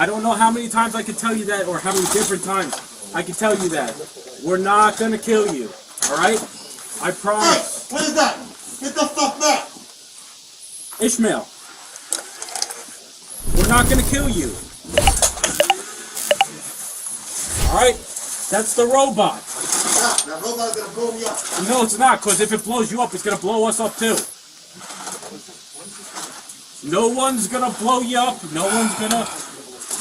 don't know how many times I can tell you that, or how many different times I can tell you that. We're not gonna kill you, alright? I promise. Hey, what is that? Get the fuck back! Ishmael, we're not gonna kill you. Alright? That's the robot. Yeah, that robot's gonna blow me up. No, it's not, because if it blows you up, it's gonna blow us up too. No one's gonna blow you up. No one's gonna,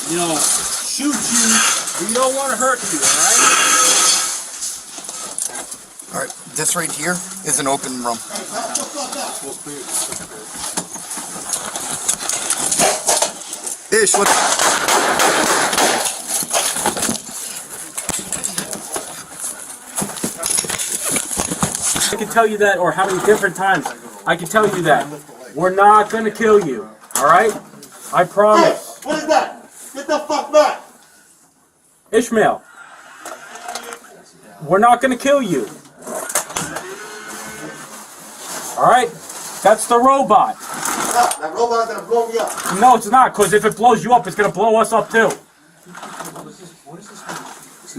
shoot you. We don't want to hurt you, Alright, this right here is an open room. Ish, what? I can tell you that, or how many different times I can tell you that. We're not gonna kill you, alright? I promise. Hey, what is that? Get the fuck back! Ishmael, we're not gonna kill you. Alright? That's the robot. Yeah, that robot's gonna blow me up. No, it's not, because if it blows you up, it's gonna blow us up too.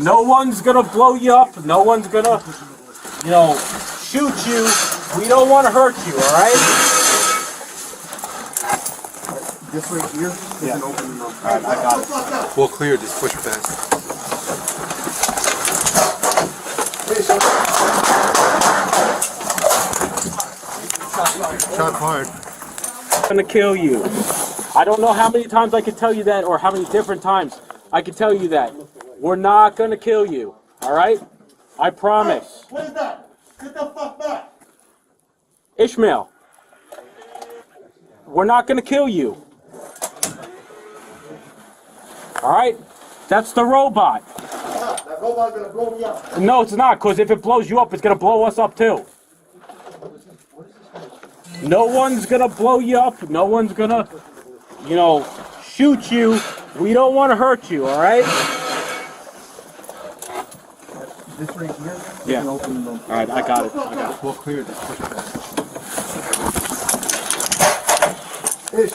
No one's gonna blow you up. No one's gonna, shoot you. We don't want to hurt you, alright? This right here is an open room. Alright, I got it. Well, clear, just push past. Shot hard. I'm gonna kill you. I don't know how many times I can tell you that, or how many different times I can tell you that. We're not gonna kill you, alright? I promise. Hey, what is that? Get the fuck back! Ishmael, we're not gonna kill you. Alright? That's the robot. Yeah, that robot's gonna blow me up. No, it's not, because if it blows you up, it's gonna blow us up too. No one's gonna blow you up. No one's gonna, shoot you. We don't want to hurt you, alright? This right here is Yeah. an open room. Alright, I got it. I got it. Well, clear, just push past. Ish.